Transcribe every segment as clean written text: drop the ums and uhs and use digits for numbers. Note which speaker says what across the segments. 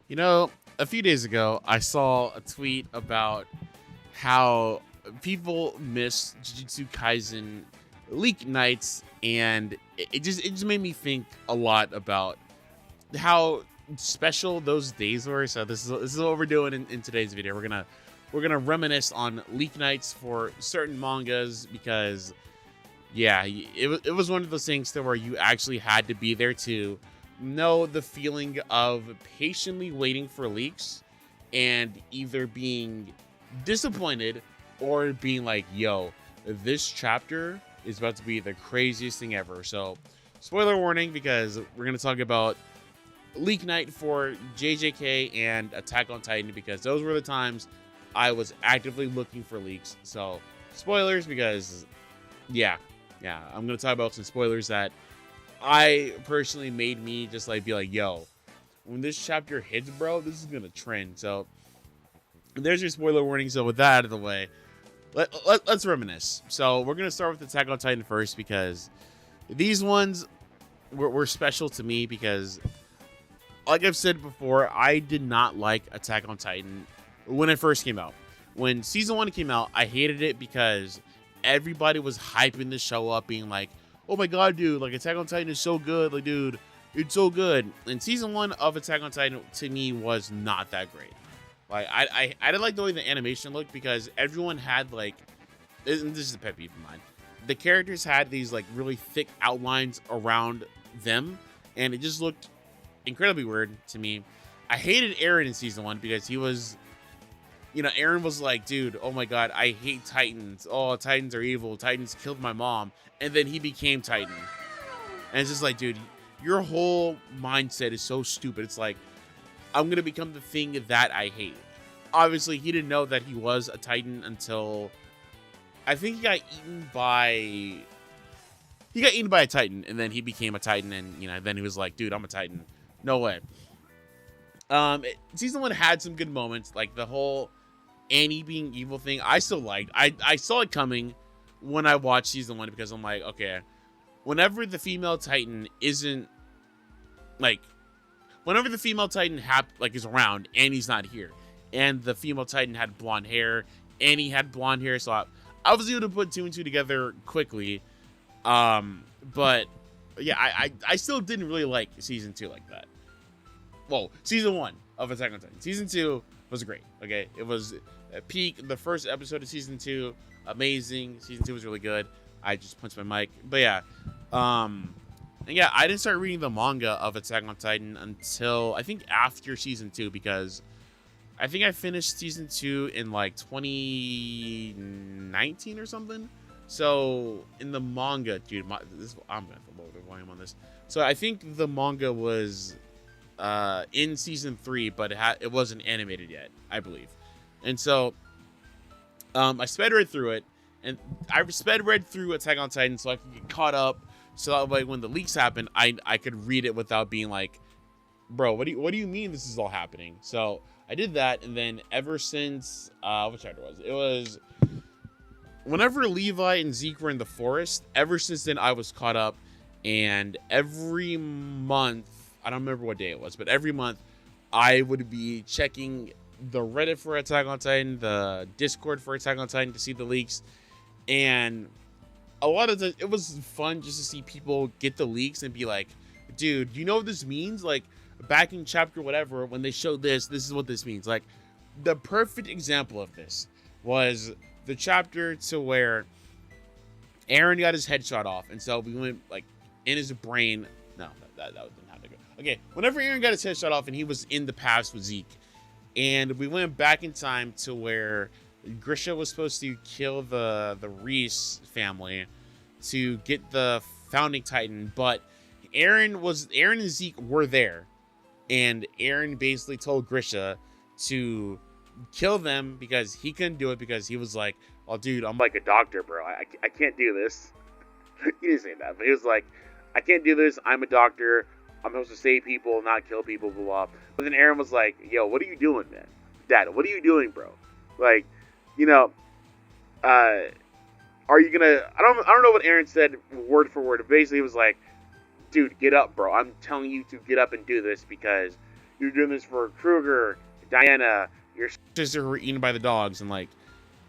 Speaker 1: You know, a few days ago, I saw a tweet about how people miss Jujutsu Kaisen leak nights, and it just made me think a lot about how special those days were. So this is what we're doing in today's video. We're gonna reminisce on leak nights for certain mangas because yeah, it was one of those things to where you actually had to be there to know the feeling of patiently waiting for leaks and either being disappointed or being like, yo, this chapter is about to be the craziest thing ever. So, spoiler warning, because we're going to talk about leak night for JJK and Attack on Titan, because those were the times I was actively looking for leaks. So, spoilers, because yeah, I'm gonna talk about some spoilers that I personally made me just like be like, yo, when this chapter hits, bro, this is gonna trend. So there's your spoiler warning. So with that out of the way, let's reminisce. So we're gonna start with Attack on Titan first because these ones were special to me because, like I've said before, I did not like Attack on Titan when it first came out. When season 1 came out, I hated it because everybody was hyping the show up, being like, oh my god, dude, like Attack on Titan is so good. Like, dude, it's so good. And season 1 of Attack on Titan to me was not that great. Like, I didn't like the way the animation looked because everyone had like, this is a pet peeve of mine. The characters had these like really thick outlines around them, and it just looked incredibly weird to me. I hated Eren in season 1 because he was, Aaron was like, dude, oh my god, I hate Titans. Oh, Titans are evil. Titans killed my mom. And then he became Titan. And it's just like, dude, your whole mindset is so stupid. It's like, I'm going to become the thing that I hate. Obviously, he didn't know that he was a Titan until I think he got eaten by a Titan, and then he became a Titan, and then he was like, dude, I'm a Titan. No way. Season 1 had some good moments, like the whole Annie being evil thing. I still liked. I saw it coming when I watched season 1 because I'm like, okay, whenever the female Titan isn't like, whenever the female Titan is around, Annie's not here, and the female Titan had blonde hair. Annie had blonde hair, so I was able to put 2 and 2 together quickly. But yeah, I still didn't really like season 2 like that. Well, season 1 of Attack on Titan. Season 2 was great. Okay, it was a peak. The first episode of season 2, amazing. Season 2 was really good. I just punched my mic, but yeah, and yeah, I didn't start reading the manga of Attack on Titan until I think after season 2 because I think I finished season 2 in like 2019 or something. So in the manga, dude, I'm gonna have to lower the volume on this. So I think the manga was in season 3, but it wasn't animated yet, I believe. And so I sped read through it, and I sped read through Attack on Titan so I could get caught up, so that way when the leaks happen, I could read it without being like, bro, what do you mean this is all happening? So I did that, and then ever since what chapter was it? It was whenever Levi and Zeke were in the forest. Ever since then, I was caught up, and every month, I don't remember what day it was, but every month I would be checking the Reddit for Attack on Titan, the Discord for Attack on Titan to see the leaks, and a lot of it was fun just to see people get the leaks and be like, dude, you know what this means? Like, back in chapter whatever, when they showed this is what this means. Like, the perfect example of this was the chapter to where Eren got his head shot off, and so we went like in his brain. No, that didn't have to go. Okay, whenever Eren got his head shot off and he was in the past with Zeke, and we went back in time to where Grisha was supposed to kill the Reese family to get the founding Titan, but Eren and Zeke were there, and Eren basically told Grisha to kill them because he couldn't do it because he was like, "Oh, dude, I'm like a doctor, bro. I can't do this." He didn't say that, but he was like, "I can't do this. I'm a doctor. I'm supposed to save people, not kill people, blah blah." But then Eren was like, "Yo, what are you doing, man? Dad, what are you doing, bro? Like, you know, are you gonna?" I don't know what Eren said word for word. Basically, he was like, "Dude, get up, bro. I'm telling you to get up and do this because you're doing this for Kruger, Diana, your sister who were eaten by the dogs, and like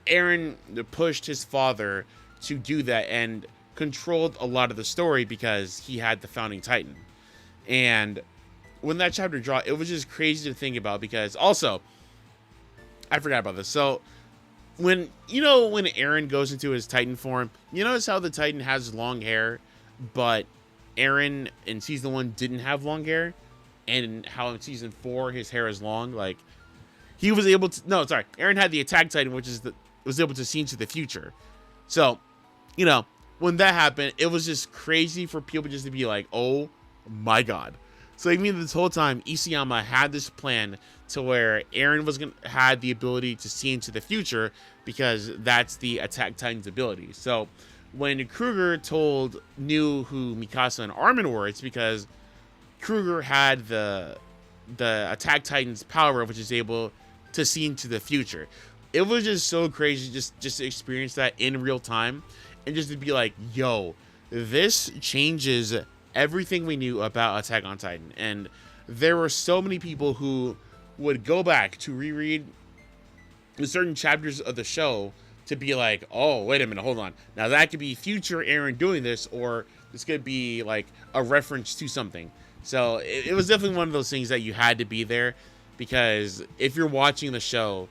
Speaker 1: Eren pushed his father to do that and controlled a lot of the story because he had the founding titan. And when that chapter dropped, it was just crazy to think about, because also I forgot about this. So when Eren goes into his titan form, you notice how the titan has long hair, but Eren in season 1 didn't have long hair, and how in season 4 his hair is long. Like, he was able to, no, sorry, Eren had the attack titan, which is was able to see into the future. So, when that happened, it was just crazy for people just to be like, oh my god. So I mean, this whole time Isayama had this plan to where Eren was had the ability to see into the future, because that's the attack titan's ability. So when Kruger knew who Mikasa and Armin were, it's because Kruger had the attack titan's power, which is able to see into the future. It was just so crazy just to experience that in real time, and just to be like, yo, this changes everything we knew about Attack on Titan. And there were so many people who would go back to reread certain chapters of the show to be like, oh, wait a minute, hold on. Now that could be future Eren doing this, or this could be like a reference to something. So it was definitely one of those things that you had to be there, because if you're watching the show,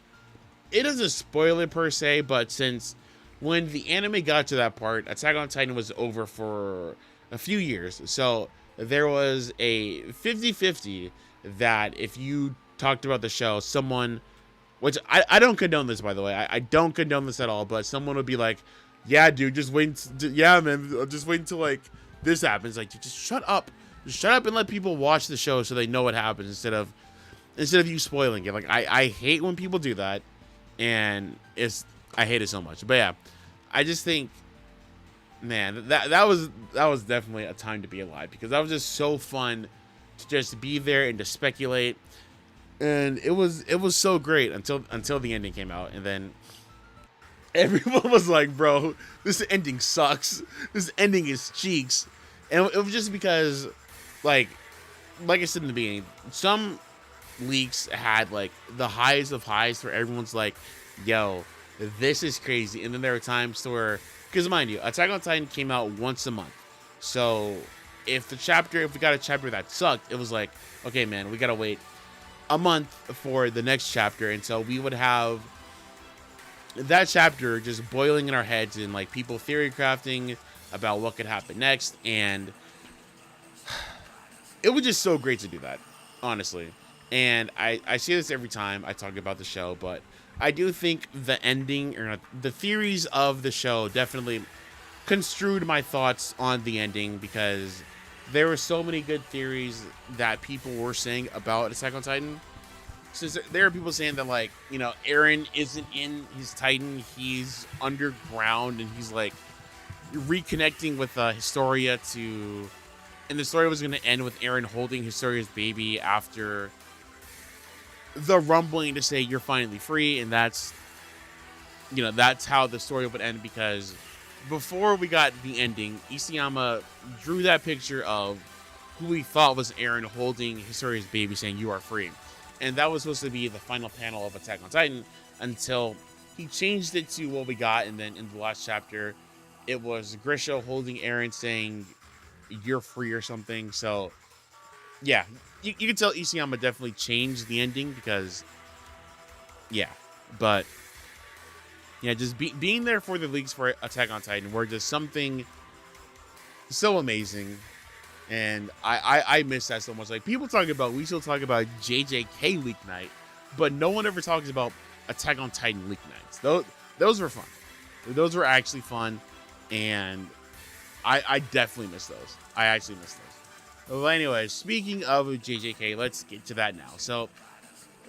Speaker 1: it doesn't spoil it per se, but since when the anime got to that part, Attack on Titan was over for a few years. So there was a 50-50 that if you talked about the show, someone, which I don't condone this, by the way, I don't condone this at all, but someone would be like, yeah, dude, just wait, yeah, man, just wait until like this happens. Like, just shut up and let people watch the show so they know what happens, instead of you spoiling it. Like, I hate when people do that, and I hate it so much. But yeah, I just think, man, that was definitely a time to be alive, because that was just so fun to just be there and to speculate, and it was so great until the ending came out, and then everyone was like, bro, this ending sucks, this ending is cheeks. And it was just because, like I said in the beginning, some leaks had like the highest of highs where everyone's like, yo, this is crazy. And then there were times to where, because mind you, Attack on Titan came out once a month. So if we got a chapter that sucked, it was like, okay, man, we gotta wait a month for the next chapter. And so we would have that chapter just boiling in our heads, and like people theory crafting about what could happen next. And it was just so great to do that, honestly. And I say this every time I talk about the show, but I do think the ending, or the theories of the show, definitely construed my thoughts on the ending, because there were so many good theories that people were saying about Attack on Titan. Since there are people saying that, like, Eren isn't in his Titan, he's underground, and he's like reconnecting with Historia and the story was going to end with Eren holding Historia's baby after the rumbling to say you're finally free, and that's how the story would end, because before we got the ending, Isayama drew that picture of who he thought was Eren holding Historia's baby saying you are free, and that was supposed to be the final panel of Attack on Titan, until he changed it to what we got. And then in the last chapter, it was Grisha holding Eren saying you're free or something. So yeah, you can tell Isayama definitely changed the ending, because yeah, but yeah, just being there for the leaks for Attack on Titan were just something so amazing. And I miss that so much. Like, we still talk about JJK leak night, but no one ever talks about Attack on Titan leak nights. Those were fun. Those were actually fun, and I definitely miss those. I actually miss those. Well, anyway, speaking of JJK, let's get to that now. So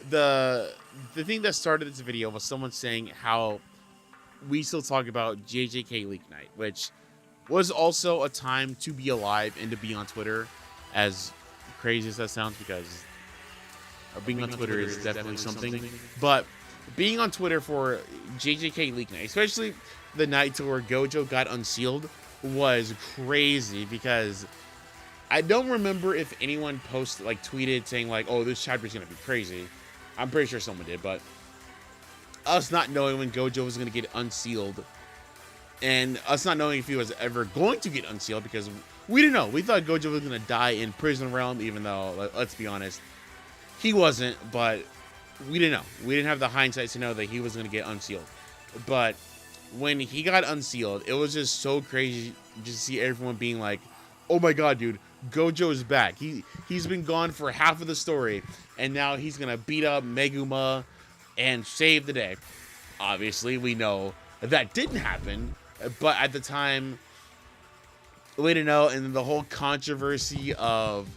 Speaker 1: the thing that started this video was someone saying how we still talk about JJK leak night, which was also a time to be alive and to be on Twitter, as crazy as that sounds, because being on Twitter is definitely something. But being on Twitter for JJK leak night, especially the night to where Gojo got unsealed, was crazy, because I don't remember if anyone posted, like, tweeted saying, like, oh, this chapter is going to be crazy. I'm pretty sure someone did, but us not knowing when Gojo was going to get unsealed, and us not knowing if he was ever going to get unsealed, because we didn't know. We thought Gojo was going to die in Prison Realm, even though, let's be honest, he wasn't, but we didn't know. We didn't have the hindsight to know that he was going to get unsealed. But when he got unsealed, it was just so crazy just to see everyone being like, oh my god, dude, Gojo is back. He's been gone for half of the story, and now he's going to beat up Meguma and save the day. Obviously, we know that didn't happen, but at the time, we didn't know, and the whole controversy of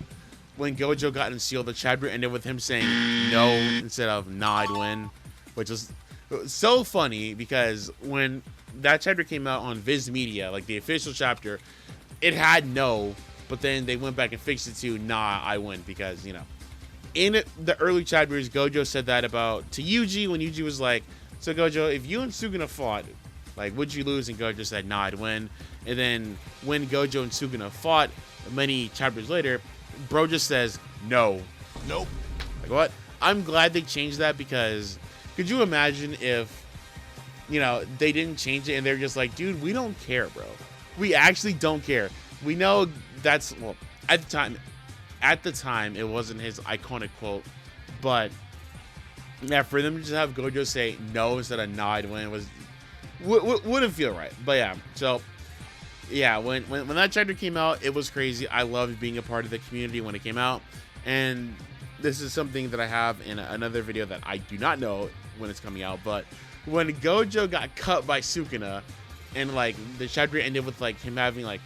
Speaker 1: when Gojo got unsealed, the chapter ended with him saying no instead of nah, I'd win, which was so funny because when that chapter came out on Viz Media, like the official chapter, it had no, but then they went back and fixed it to nah, I win, because, you know, in the early chapters, Gojo said that to Yuji, when Yuji was like, so Gojo, if you and Suguna fought, like, would you lose? And Gojo said, nah, I'd win. And then when Gojo and Suguna fought many chapters later, bro just says, no. Nope. Like, what? I'm glad they changed that, because could you imagine if, you know, they didn't change it and they're just like, dude, we don't care, bro. We actually don't care. We know that's, well, at the time, it wasn't his iconic quote, but yeah, for them to just have Gojo say no instead of nah, I'd win wouldn't feel right. But yeah, so yeah, when that chapter came out, it was crazy. I loved being a part of the community when it came out, and this is something that I have in another video that I do not know when it's coming out. But when Gojo got cut by Sukuna, and like the chapter ended with like him having like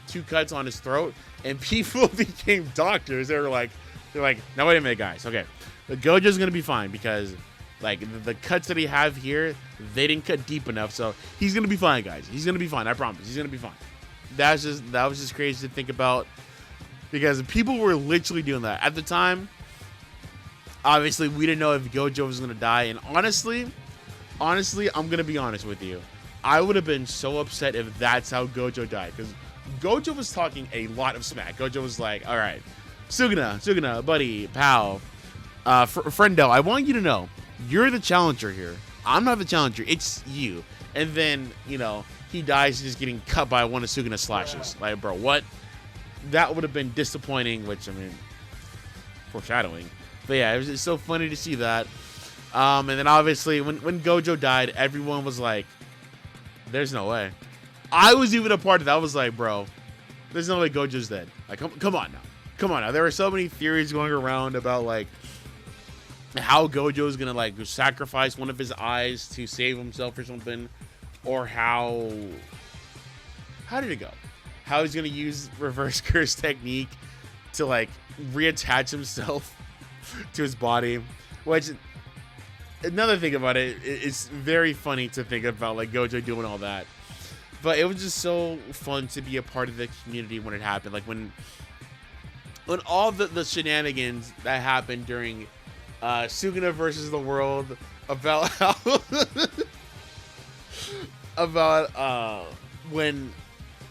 Speaker 1: 2 cuts on his throat, and people became doctors. They're like, now wait a minute, guys. Okay, the Gojo's gonna be fine, because like the cuts that he have here, they didn't cut deep enough, so he's gonna be fine, guys. He's gonna be fine. I promise. He's gonna be fine. That was just crazy to think about, because people were literally doing that at the time. Obviously, we didn't know if Gojo was gonna die, and honestly, I'm gonna be honest with you. I would have been so upset if that's how Gojo died, because Gojo was talking a lot of smack. Gojo was like, all right, Suguna, buddy, pal, friendo, I want you to know, you're the challenger here. I'm not the challenger. It's you. And then, you know, he dies just getting cut by one of Suguna's slashes. Like, bro, what? That would have been disappointing, which, I mean, foreshadowing. But yeah, it was just so funny to see that. And then obviously, when Gojo died, everyone was like, there's no way. I was even a part of that. I was like, bro, there's no way Gojo's dead. Like, come on now. There were so many theories going around about, like, how Gojo's gonna, like, sacrifice one of his eyes to save himself or something. Or how did it go? How he's gonna use reverse curse technique to, like, reattach himself to his body. Which, another thing about it, it's very funny to think about, like, Gojo doing all that. But it was just so fun to be a part of the community when it happened. Like, when all the shenanigans that happened during Suguna versus the world, about how about when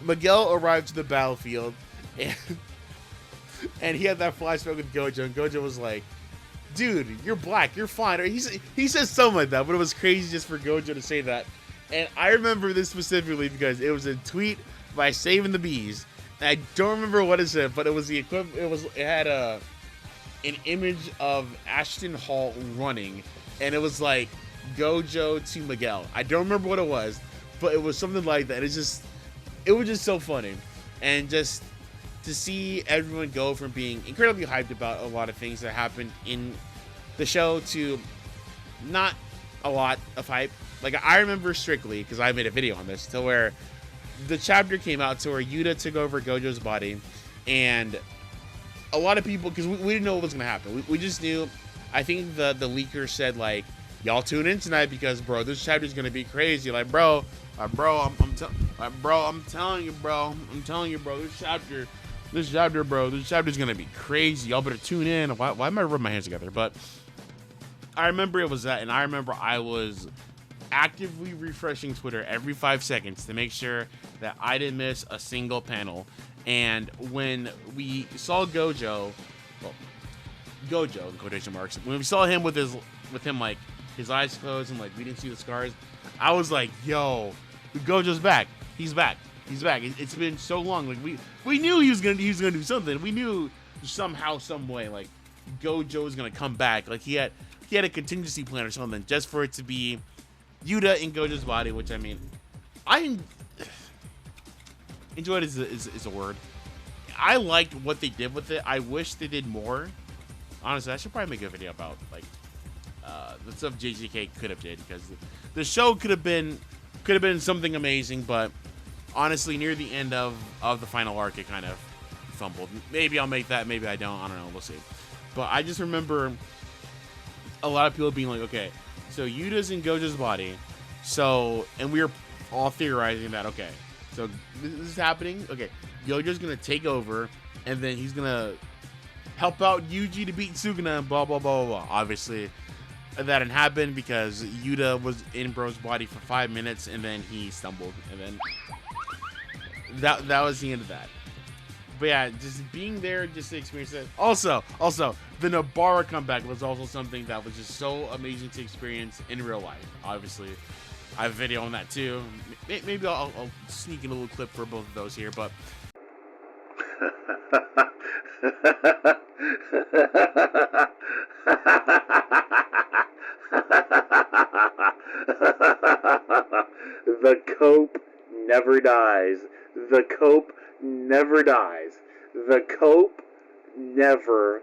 Speaker 1: Miguel arrived to the battlefield, and he had that flashback with Gojo, and Gojo was like, dude, you're black, you're fine. Or he says something like that, but it was crazy just for Gojo to say that. And I remember this specifically because it was a tweet by Saving the Bees. And I don't remember what it said, but it was the equivalent. It had an image of Ashton Hall running, and it was like Gojo to Miguel. I don't remember what it was, but it was something like that. It was just so funny, and just to see everyone go from being incredibly hyped about a lot of things that happened in the show to not a lot of hype. Like, I remember strictly, because I made a video on this, to where the chapter came out to where Yuta took over Gojo's body, and a lot of people, because we didn't know what was going to happen. We just knew, I think the leaker said, like, y'all tune in tonight because, bro, this chapter is going to be crazy. Like, bro, I'm telling you, bro, this chapter, bro, this chapter is going to be crazy. Y'all better tune in. Why am I rubbing my hands together? But I remember it was that, and I remember I was actively refreshing Twitter every 5 seconds to make sure that I didn't miss a single panel. And when we saw Gojo, well, Gojo in quotation marks, when we saw him with him like his eyes closed and like we didn't see the scars, I was like, yo, Gojo's back. He's back. He's back. It's been so long. Like we knew he was gonna do something. We knew somehow, some way, like Gojo was gonna come back. Like he had a contingency plan or something just for it to be Yuta in Gojo's body. Which I mean, I enjoyed is a word. I liked what they did with it. I wish they did more. Honestly, I should probably make a video about like the stuff JJK could have did, because the show could have been something amazing, but honestly, near the end of the final arc, it kind of fumbled. Maybe I'll make that, maybe I don't know, we'll see. But I just remember a lot of people being like, okay, so Yuta's in Gojo's body, so, and we were all theorizing that, okay, so this is happening, okay, Gojo's gonna take over, and then he's gonna help out Yuji to beat Sukuna, and blah, blah, blah, blah, blah. Obviously, that didn't happen because Yuta was in Bro's body for 5 minutes, and then he stumbled, and then that was the end of that. But yeah, just being there, just to experience it. Also, the Nobara comeback was also something that was just so amazing to experience in real life. Obviously, I have a video on that too. Maybe I'll sneak in a little clip for both of those here, but
Speaker 2: the cope never dies. The cope never dies. The cope never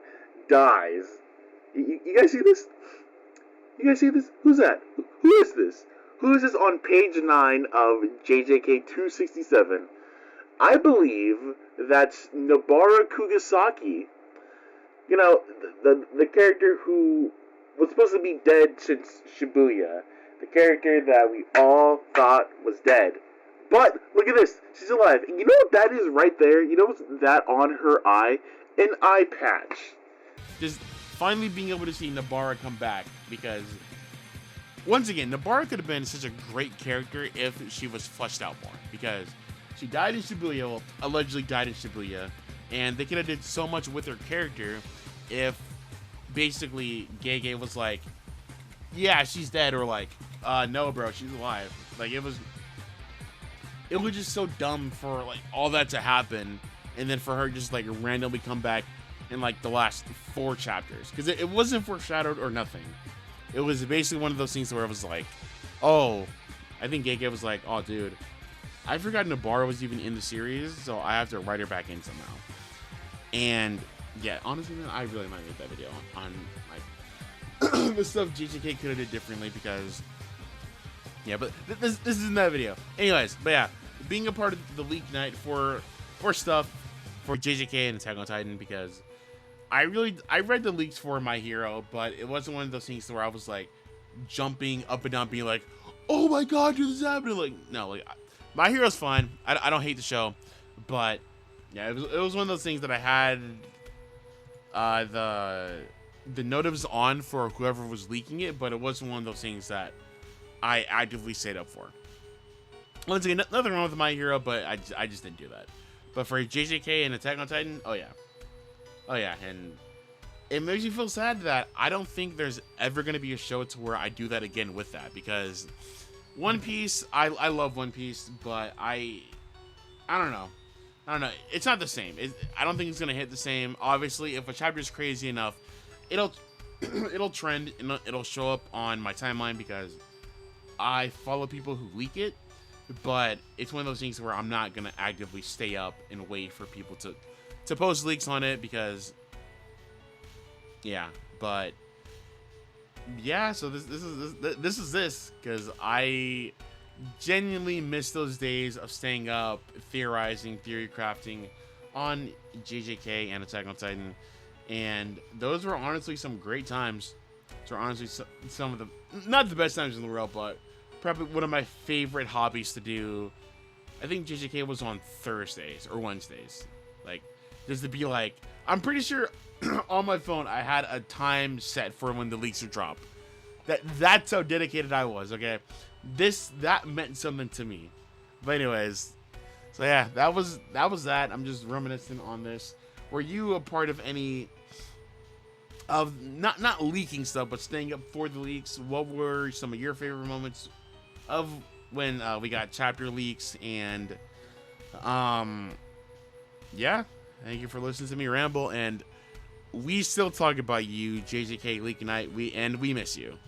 Speaker 2: dies. You guys see this? You guys see this? Who's that? Who is this? Who is this on page 9 of JJK 267? I believe that's Nobara Kugisaki. You know, the character who was supposed to be dead since Shibuya. The character that we all thought was dead. But, look at this. She's alive. And you know what that is right there? You know what's that on her eye? An eye patch.
Speaker 1: just finally being able to see Nobara come back, because once again, Nobara could have been such a great character if she was fleshed out more, because she died in Shibuya, well, allegedly died in Shibuya, and they could have did so much with her character if basically Gege was like, yeah, she's dead, or like, no, bro, she's alive. Like, it was just so dumb for like all that to happen, and then for her just like randomly come back in like the last 4 chapters, because it wasn't foreshadowed or nothing. It was basically one of those things where it was like, oh, I think Gege was like, oh, dude, I forgot Nobara was even in the series, so I have to write her back in somehow. And yeah, honestly, man, I really might make that video on like the stuff JJK could have did differently, because yeah, but this isn't that video. Anyways, but yeah, being a part of the leak night for stuff for JJK and Attack on Titan, because I read the leaks for My Hero, but it wasn't one of those things where I was like jumping up and down, being like, oh my god, dude, this is happening. Like, no, like My Hero's fun. I don't hate the show, but yeah, it was one of those things that I had the notives on for whoever was leaking it, but it wasn't one of those things that I actively stayed up for. Once again, nothing wrong with My Hero, but I just didn't do that. But for JJK and Attack on Titan, oh yeah, and it makes me feel sad that I don't think there's ever going to be a show to where I do that again with that, because One Piece, I love One Piece, but I don't know. It's not the same. I don't think it's going to hit the same. Obviously, if a chapter is crazy enough, it'll trend, and it'll show up on my timeline, because I follow people who leak it, but it's one of those things where I'm not going to actively stay up and wait for people to post leaks on it, because yeah, but yeah, so this is because I genuinely miss those days of staying up, theorizing, theory crafting on JJK and Attack on Titan, and those were honestly some great times. Those were honestly some of the, not the best times in the world, but probably one of my favorite hobbies to do. I think JJK was on Thursdays or Wednesdays, like just to be like, I'm pretty sure on my phone I had a time set for when the leaks would drop. That's how dedicated I was. Okay, that meant something to me. But anyways, so yeah, that. I'm just reminiscing on this. Were you a part of any of not leaking stuff, but staying up for the leaks? What were some of your favorite moments of when we got chapter leaks? And um, yeah, thank you for listening to me ramble. And we still talk about you, JJK Leak Night. We miss you.